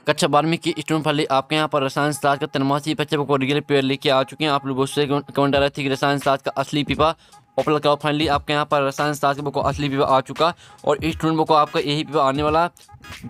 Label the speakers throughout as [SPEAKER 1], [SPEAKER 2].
[SPEAKER 1] कक्षा 12वीं की स्टूडेंट फाइनली आपके यहाँ पर रसायन शास्त्र का 83 बच्चे को रियल पेपर लेके आ चुके हैं। आप लोगों से कमेंट आ रही थी कि रसायन शास्त्र का असली पेपर ओपन का फाइनली आपके यहाँ पर रसायन शास्त्र के बुक को असली पेपर आ चुका और इस स्टूडेंट बुक को आपका यही पेपर आने वाला।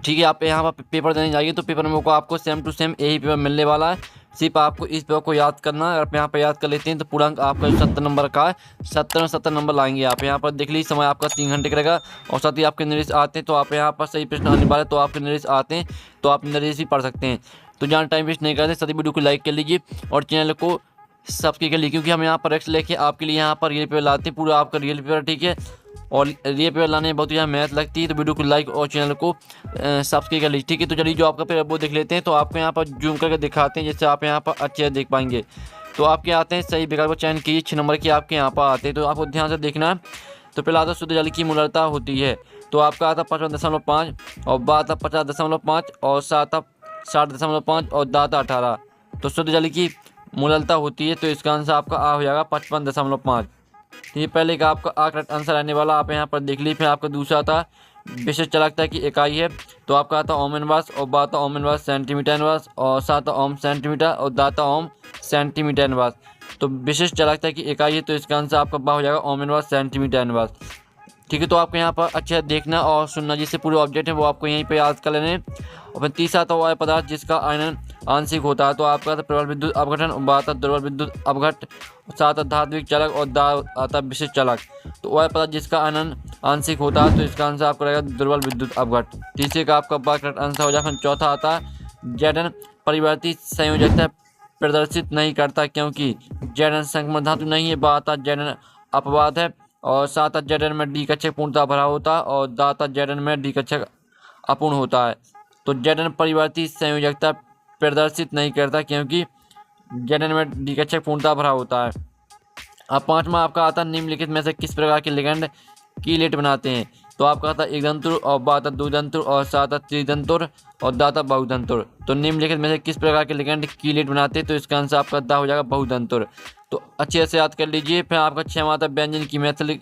[SPEAKER 1] ठीक है, आप यहाँ पर पेपर देने जाइए तो पेपर में को आपको सेम टू सेम यही पेपर मिलने वाला है। सिर्फ आपको इस पेपर को याद करना है। अगर आप यहाँ पर याद कर लेते हैं तो पूरा अंक आपका 70 नंबर का है, 70 नंबर लाएंगे। आप यहाँ पर देख लीजिए, समय आपका 3 घंटे का रहेगा और साथ ही आपके निर्देश आते हैं तो आप यहाँ पर सही प्रश्न आने वाले तो आपके निर्देश आते हैं तो आप निर्देश भी पढ़ सकते हैं। तो जहाँ टाइम वेस्ट नहीं करते, सभी वीडियो को लाइक कर लीजिए और चैनल को सब्सक्राइब कर लीजिए, क्योंकि हम यहाँ पर एक्स लेके आपके लिए यहाँ पर रियल पेपर लाते हैं, पूरा आपका रियल पेपर। ठीक है, और रियल पेपर लाने में बहुत ही मेहनत लगती है, तो वीडियो को लाइक और चैनल को सब्सक्राइब कर लीजिए। ठीक है, तो चलिए जो आपका पेपर वो देख लेते हैं। तो आपको यहाँ पर जूम करके दिखाते हैं, जैसे आप यहाँ पर अच्छे देख पाएंगे। तो आपके आते हैं सही विकल्प को चयन कीजिए, 6 नंबर के आपके यहाँ पर आते हैं, तो आपको ध्यान से देखना है। तो पहला आता शुद्ध जल की मूलरता होती है, तो आपका आता 55.5 और बा आता 50.5 और सा आता 60.5 और दा आता 18। तो शुद्ध जल की मूलरता होती है, तो इसका आंसर आपका आ हो जाएगा 55.5। तो ये पहले का आपका आ करेक्ट आंसर आने वाला, आप यहाँ पर देख लीजिए। फिर आपका दूसरा आता विशेष चालकता की इकाई है, तो आपका आता ओम इनवर्स और बा आता ओम इनवर्स सेंटीमीटर इनवर्स और सा आता ओम सेंटीमीटर और दा आता ओम सेंटीमीटर इनवर्स। तो विशेष चालकता की इकाई है, तो इसका आंसर आपका बा हो जाएगा ओम इनवर्स सेंटीमीटर इनवर्स। ठीक है, तो आपको यहाँ पर अच्छे देखना और सुनना, जिससे पूरे ऑब्जेक्ट है वो आपको यहीं पे याद कर लेने। और फिर तीसरा आता हुआ है पदार्थ जिसका आयनन आंशिक होता है, तो आपका आता प्रबल विद्युत अपघटन, आता दुर्बल विद्युत अपघट, सात धात्विक चालक और दा आता विशिष्ट चालक। तो वह पदार्थ जिसका आयनन आंशिक होता है, तो इसका आंसर आपका रहेगा दुर्बल विद्युत अपघट। तीसरे का आपका बा करेक्ट आंसर हो जाएगा। चौथा आता है जैडन परिवर्तित संयोजकता प्रदर्शित नहीं करता, क्योंकि जैडन संक्रमण धातु नहीं है। बा आता जैडन अपवाद है और सात जैडन में डी कक्षक पूर्णतः भरा होता है और दाता जैडन में डी कक्षक अपूर्ण होता है। तो जैडन परिवर्तित संयोजकता प्रदर्शित नहीं करता, क्योंकि जैडन में डी कक्षक पूर्णतः भरा होता है। अब पांचवा आपका आता निम्नलिखित में से किस प्रकार के लिगेंड कीलेट बनाते हैं, तो आपका आता एक दंतुर और बा आता द्विदंतुर और सा आता त्रिदंतुर और दा आता बहुदंतुर। तो निम्नलिखित में से किस प्रकार के लिगेंड कीलेट बनाते हैं, तो इसका आंसर आपका दा हो जाएगा बहुदंतुर। तो अच्छे से याद कर लीजिए। फिर आपका 6वां आता बेंजीन की मेथिल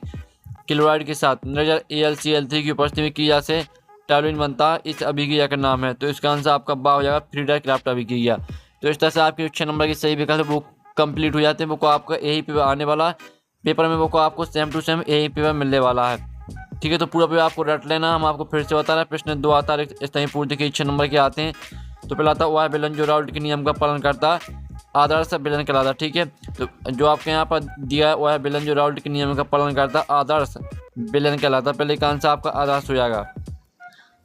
[SPEAKER 1] क्लोराइड के साथ निर्जल AlCl3 की उपस्थिति में क्रिया से टॉलुइन बनता है, इस अभिक्रिया का नाम है, तो इसका आंसर आपका बा हो जाएगा फ्रीडर क्राफ्ट अभिक्रिया। तो इस तरह से आपके 6 नंबर की सही विकल्प वो कंप्लीट हो जाते हैं। वो को आपका यही पेपर आने वाला है, पेपर में वो को आपको सेम टू सेम यही पेपर मिलने वाला है। ठीक है, तो पूरा पेपर आपको रट लेना। हम आपको फिर से बता रहे हैं। प्रश्न 2 आता है इस तरह पूर्ण देखिए 6 नंबर के आते हैं। तो पहला आता वह विलन जो राउल्ट के नियम का पालन करता है, आदर्श विलन कहलाता। ठीक है, तो जो आपके यहाँ पर दिया है वह विलन जो राउल्ट के नियम का पालन करता है, आदर्श विलन कहलाता। पहले का आंसर आपका आदर्श हो जाएगा।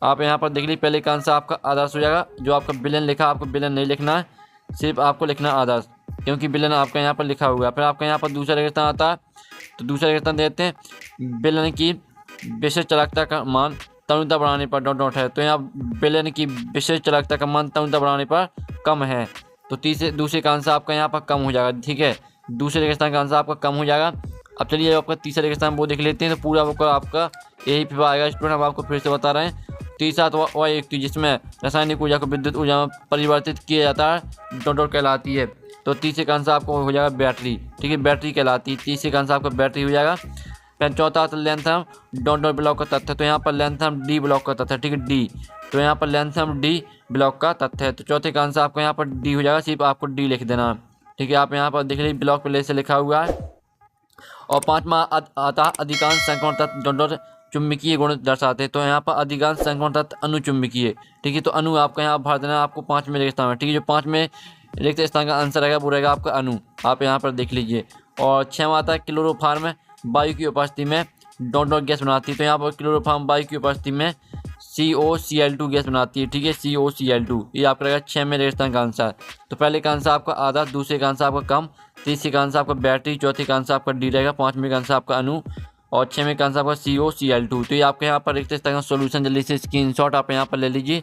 [SPEAKER 1] आप यहाँ पर देख लीजिए, पहले का आंसर आपका आदर्श हो जाएगा। जो आपका विलन लिखा आपको विलन नहीं लिखना है, सिर्फ आपको लिखना आदर्श, क्योंकि विलन आपका यहाँ पर लिखा हुआ है। फिर आपका यहाँ पर दूसरा रेगिस्तान आता है, तो दूसरा रेगिस्तान देते हैं विलन की विशेष चालकता का मान तनुता बढ़ाने पर डॉट डॉट है, तो यहाँ विलन की विशेष चालकता का मान तनुता बढ़ाने पर कम है, तो दूसरे का आंसर आपका यहाँ पर कम हो जाएगा। ठीक है, दूसरे रेगिस्तान का आंसर आपका कम हो जाएगा। अब चलिए आपका तीसरा रेगिस्तान वो देख लेते हैं, तो पूरा वो आपका यही पेपर आएगा। स्टूडेंट हम आपको फिर से बता रहे हैं। तीसरा तो वह युक्ति जिसमें रासायनिक ऊर्जा को विद्युत ऊर्जा में परिवर्तित किया जाता है डॉट डॉट कहलाती है, तो तीसरे का आंसर आपको हो जाएगा बैटरी। ठीक है, बैटरी कहलाती है, तीसरे का आंसर आपका बैटरी हो जाएगा। फिर चौथा लेंथम डॉट डॉट ब्लॉक का तथ्य, तो यहाँ पर लेंथम डी ब्लॉक का तथ्य। ठीक है, डी, तो यहाँ पर लेंथम डी ब्लॉक का तथ्य है, तो चौथे का आंसर आपका यहाँ पर डी हो जाएगा। सिर्फ आपको डी लिख देना। ठीक है, आप यहाँ पर देख लीजिए ब्लॉक प्ले से लिखा हुआ है। और पांचवा आता अधिकांश संक्रमण तत्व डॉट डॉट चुंबकीय गुण दर्शाते हैं, तो यहाँ पर अधिकांश संक्रमण तत्व अनुचुंबकीय। ठीक है, तो अनु आपका यहाँ भर देना आपको 5 में रिक्त स्थान में। ठीक है, जो 5 में रिक्त स्थान का आंसर रहेगा वो रहेगा आपका अनु, आप यहाँ पर देख लीजिए। और 6वां आता है क्लोरोफार्म वायु की उपस्थिति में डॉट डॉट गैस बनाती है, तो यहाँ पर क्लोरोफार्म वायु की उपस्थिति में COCl2 गैस बनाती है। ठीक है, COCl2, ये आपका रहेगा 6 में रिक्त स्थान का आंसर। तो पहले का आंसर आपका आधा, दूसरे का आंसर आपका कम, तीसरे का आंसर आपका बैटरी, चौथे का आंसर आपका डी रहेगा, 5वें का आंसर आपका अनु और 6वें का आंसर आपका COCl2। तो ये आपके यहाँ पर रिक्त स्थान का सोल्यूशन जल्दी से स्क्रीनशॉट आप यहाँ पर ले लीजिए।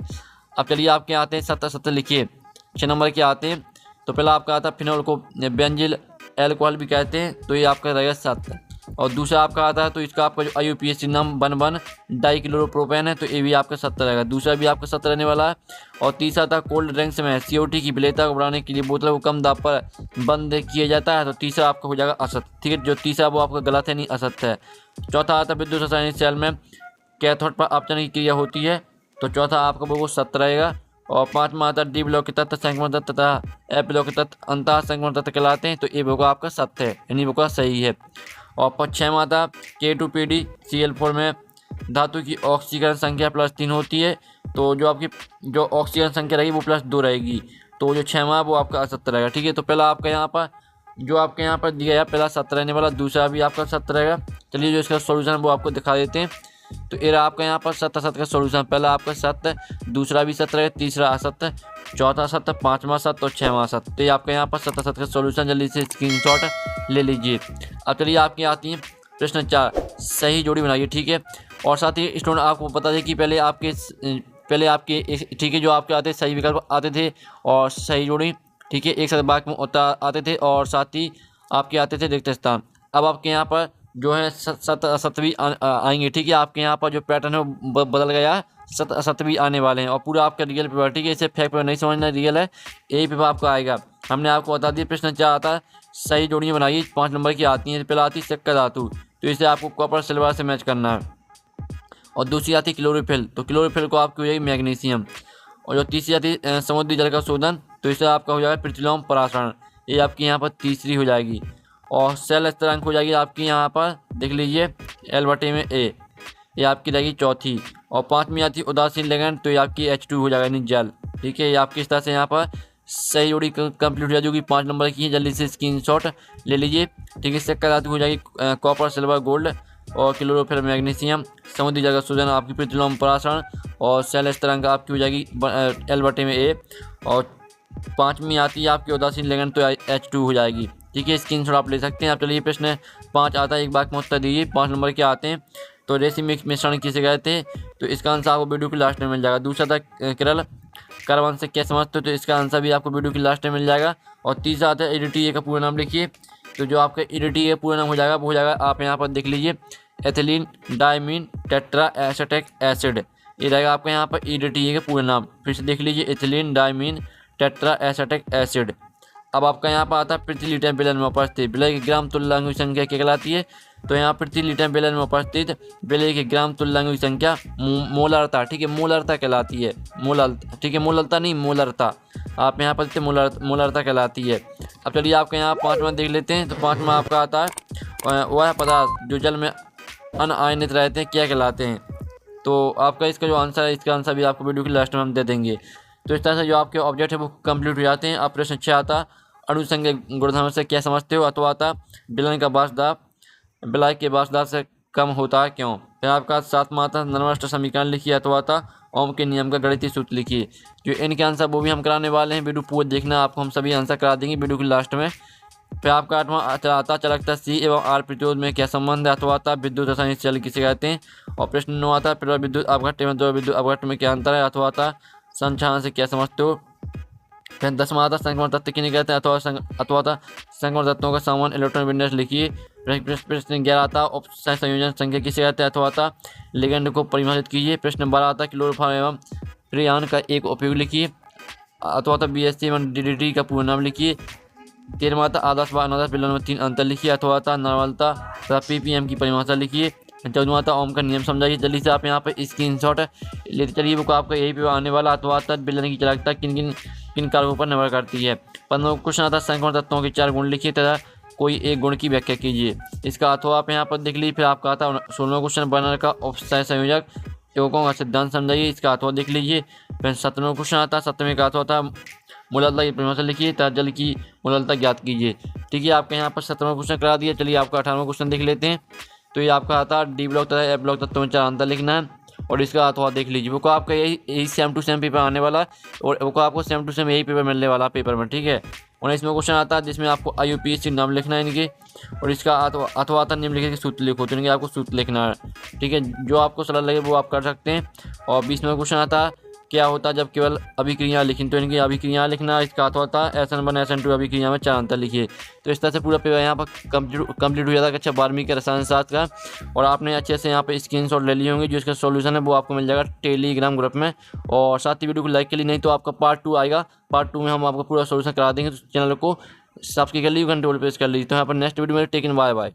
[SPEAKER 1] अब चलिए आपके आते हैं 70 लिखिए 6 नंबर के आते हैं। तो पहला आपका आता है फिनोल को बेंजिल एल्कोहल भी कहते हैं, तो ये आपका रहेगा 7। और दूसरा आपका आता है, तो इसका आपका जो IUPAC नाम 1,1 डाइक्लोरोप्रोपेन है, तो ये भी आपका 70 रहेगा, दूसरा भी आपका 70 रहने वाला है। और तीसरा था कोल्ड ड्रिंक्स में CO2 की विलेयता को बढ़ाने के लिए बोतल को कम दाब पर बंद किया जाता है, तो तीसरा आपका हो जाएगा असत। ठीक है, जो तीसरा वो आपका गलत है, नहीं असत है। चौथा आता है विद्युत रासायनिक सेल में कैथोड पर अपचन की क्रिया होती है, तो चौथा आपका वो 70 रहेगा। और 5वां आता है डी ब्लॉक के तत्व संक्रमण तत्व तथा एफ ब्लॉक के तत्व अंतः संक्रमण तत्व कहलाते हैं। तो ये होगा आपका सत्य है, यानी होगा सही है। और 6वां आता K2PD Cl4 में धातु की ऑक्सीकरण संख्या +3 होती है। तो जो आपकी जो ऑक्सीजन संख्या रहेगी वो +2 रहेगी। तो जो 6वां वो आपका असत्य रहेगा। ठीक है, तो पहला आपका यहाँ पर जो आपके यहाँ पर दिया है पहला सत्य रहने वाला, दूसरा भी आपका सत्य रहेगा। चलिए जो इसका सोल्यूशन वो आपको दिखा देते हैं। तो ये रहा आपका यहाँ पर सत्य असत्य का सोल्यूशन। पहला आपका सत्य, दूसरा भी सत्य रहेगा, तीसरा असत्य, चौथा सत्य, 5वां सत्य और 6वां सत्य। तो ये आपका यहाँ पर सत्य असत्य का सोल्यूशन, जल्दी से स्क्रीनशॉट ले लीजिए। अब चलिए आपकी आती है प्रश्न 4, सही जोड़ी बनाइए। ठीक है, और साथ ही स्टूडेंट आपको बता दें कि पहले आपके ठीक है जो आपके आते सही विकल्प आते थे और सही जोड़ी, ठीक है, एक साथ वाक्य में आते थे और साथ ही आपके आते थे रिक्त स्थान। अब आपके यहाँ पर जो है सत्य असत्य भी आएंगे। ठीक है, आपके यहाँ पर जो पैटर्न है वो बदल गया है, सत्य असत्य भी आने वाले हैं और पूरा आपका रियल पेपर। ठीक है, इसे फेक पेपर नहीं समझना, रियल है, यही पेपर आपका आएगा। हमने आपको बता दिया प्रश्न 4 आता है सही जोड़ियाँ बनाइए, 5 नंबर की आती हैं। पहला आती है शक्कर धातु, तो इसे आपको कॉपर सिल्वर से मैच करना है। और दूसरी आती है क्लोरोफिल, तो क्लोरोफिल को आपकी हो जाएगी मैग्नीशियम। और जो तीसरी आती है समुद्री जल का शोधन, तो इससे आपका हो जाएगा प्रतिलोम परासरण, ये आपकी यहाँ पर तीसरी हो जाएगी। और सेल स्थिरांक हो जाएगी आपकी यहाँ पर देख लीजिए L/A, ये आपकी रहेगी चौथी। और 5वीं आती है उदासीन लिगैंड, तो ये आपकी H2 हो जाएगा यानी जल। ठीक है, ये आपकी इस तरह से यहाँ पर सही जोड़ी कंप्लीट हो जाएगी, जो कि 5 नंबर की है। जल्दी से स्क्रीनशॉट ले लीजिए। ठीक है, शक्कर धातु हो जाएगी कॉपर सिल्वर गोल्ड, और क्लोरोफिल मैग्नीशियम, समुद्री जल का शोधन आपकी प्रतिलोम परासरण, और सेल स्थिरांक आपकी हो जाएगी L/A। और 5वीं आती है आपकी उदासीन लिगैंड, तो H2 हो जाएगी। ठीक है, स्क्रीनशॉट आप ले सकते हैं। आप चलिए प्रश्न 5 आता है, एक बार में उत्तर दीजिए। 5 नंबर के आते हैं, तो रेसी मिश्रण किसे कहते हैं, तो इसका आंसर आपको वीडियो के लास्ट में मिल जाएगा। दूसरा था किरल कार्बन से क्या समझते हो, तो इसका आंसर भी आपको वीडियो के लास्ट में मिल जाएगा। और तीसरा आता है EDTA का पूरा नाम लिखिए, तो जो आपका EDTA पूरा नाम हो जाएगा वो हो जाएगा, आप यहाँ पर देख लीजिए, ethylene diamine tetra acetic acid, ये रहेगा आपका यहाँ पर EDTA का पूरा नाम। फिर से देख लीजिए, ethylene diamine tetra acetic acid. अब आपका यहाँ पर आता है प्रति लीटर बेलन में उपस्थित विलय की ग्राम तुल्यांक संख्या क्या कहलाती है, तो यहाँ प्रति लीटर बेलन में उपस्थित विलय की ग्राम तुल्यांक संख्या मोलरता। ठीक है, मोलरता कहलाती है, ठीक है, मोलरता नहीं मोलरता, आप यहाँ पर मोलरता कहलाती है। अब चलिए आपके यहाँ 5वां देख लेते हैं। तो 5वां आपका आता है वह पदार्थ जो जल में अनआयनित रहते हैं क्या कहलाते हैं। तो आपका इसका जो आंसर है, इसका आंसर भी आपको वीडियो के लास्ट में हम दे देंगे। तो इस तरह से जो आपके ऑब्जेक्ट है वो कंप्लीट हो जाते हैं। अब प्रश्न 6 आता अणुसंघ गुणधर्म से क्या समझते हो, अथवा आता विलयन का वाष्पदाब विलय के वाष्पदाब से कम होता है क्यों। फिर आपका 7वां आता नर्मस्ट समीकरण लिखिए, अथवा आता ओम के नियम का गणितीय सूत्र लिखिए। जो इनके आंसर वो भी हम कराने वाले हैं, वीडियो पूरा देखना, आपको हम सभी आंसर करा देंगे वीडियो के लास्ट में। फिर आपका 8वां आता चलकता C एवं R प्रतिरोध में क्या संबंध है, अथवा आता विद्युत रासायनिक चल किसे कहते हैं। और प्रश्न 9 आता है विद्युत अपघट्ट एवं द्रव विद्युत अपघट्ट में क्या अंतर है, अथवा आता संचालन से क्या समझते हो। फिर 10वां आता संक्रमण तत्व किन्हें कहते हैं, अथवा संक्रमण तत्वों का सामान्य इलेक्ट्रॉन विन्यास लिखिए। प्रश्न 11 आता उपसह संयोजन संख्या किसे कहते हैं, अथवा आता लिगेंड को परिभाषित कीजिए। प्रश्न 12 आता क्लोरोफॉर्म एवं फ्रीऑन का एक उपयोग लिखिए, अथवा BSC एवं DDT का पूर्ण नाम लिखिए। 13वां आता आदर्श व अनादर्श विलयन में 3 अंतर लिखिए, अथवा नॉर्मलता तथा PPM की परिभाषा लिखिए। 14वां आता ओम का नियम समझाइए। जल्दी से आप यहाँ पर स्क्रीनशॉट लेते चलिए, बुक आपका यही पे आने वाला, अथवा विलयन की चालकता किन कारकों पर निर्भर करती है। 15वां क्वेश्चन आता संक्रमण तत्वों के 4 गुण लिखिए तथा कोई एक गुण की व्याख्या कीजिए। इसका अथवा आप यहाँ पर देख लीजिए। फिर आपका आता 16वां क्वेश्चन बर्नर का उपसह संयोजक यौगिकों का सिद्धांत समझाइए, इसका अथवा देख लीजिए। फिर 17वां क्वेश्चन आता 17वें का अथवा था मूललता की परिभाषा लिखिए तथा जल की मूललता ज्ञात कीजिए। ठीक है, आपके यहाँ पर 17वां क्वेश्चन करा दिया। चलिए आपका 18वां क्वेश्चन देख लेते हैं। तो ये आपका आता D ब्लॉक तथा F ब्लॉक तत्वों में 4 अंतर लिखना है, और इसका अथवा देख लीजिए। वो को आपका यही सेम टू सेम पेपर आने वाला है, और वो को आपको सेम टू सेम यही पेपर मिलने वाला पेपर में। ठीक है, 19वां क्वेश्चन आता है जिसमें आपको IUPAC नाम लिखना है इनके, और इसका अथवा आता निम्नलिखित सूत्र लिखो, तो इनके आपको सूत्र लिखना है। ठीक है, जो आपको सरल लगे वो आप कर सकते हैं। और 20वां क्वेश्चन आता क्या होता है जब केवल अभिक्रिया लिखें, तो इनकी अभिक्रिया लिखना, इसका अथवा था SN1 SN2 अभिक्रिया में 4 अंतर लिखिए। तो इस तरह से पूरा पेपर यहाँ पर कंप्लीट हो जाता है अच्छा 12वीं के रसायन शास्त्र का। और आपने अच्छे से यहाँ पे स्क्रीनशॉट ले लिए होंगे, जो इसका सॉल्यूशन है वो आपको मिल जाएगा टेलीग्राम ग्रुप में। और साथ ही वीडियो को लाइक के लिए, नहीं तो आपका पार्ट 2 आएगा, पार्ट 2 में हम आपको पूरा सॉल्यूशन करा देंगे। तो चैनल को सब्सक्राइब कर लीजिए, घंटे प्रेस कर लीजिए। तो यहाँ पर नेक्स्ट वीडियो में टेकिन बाय बाय।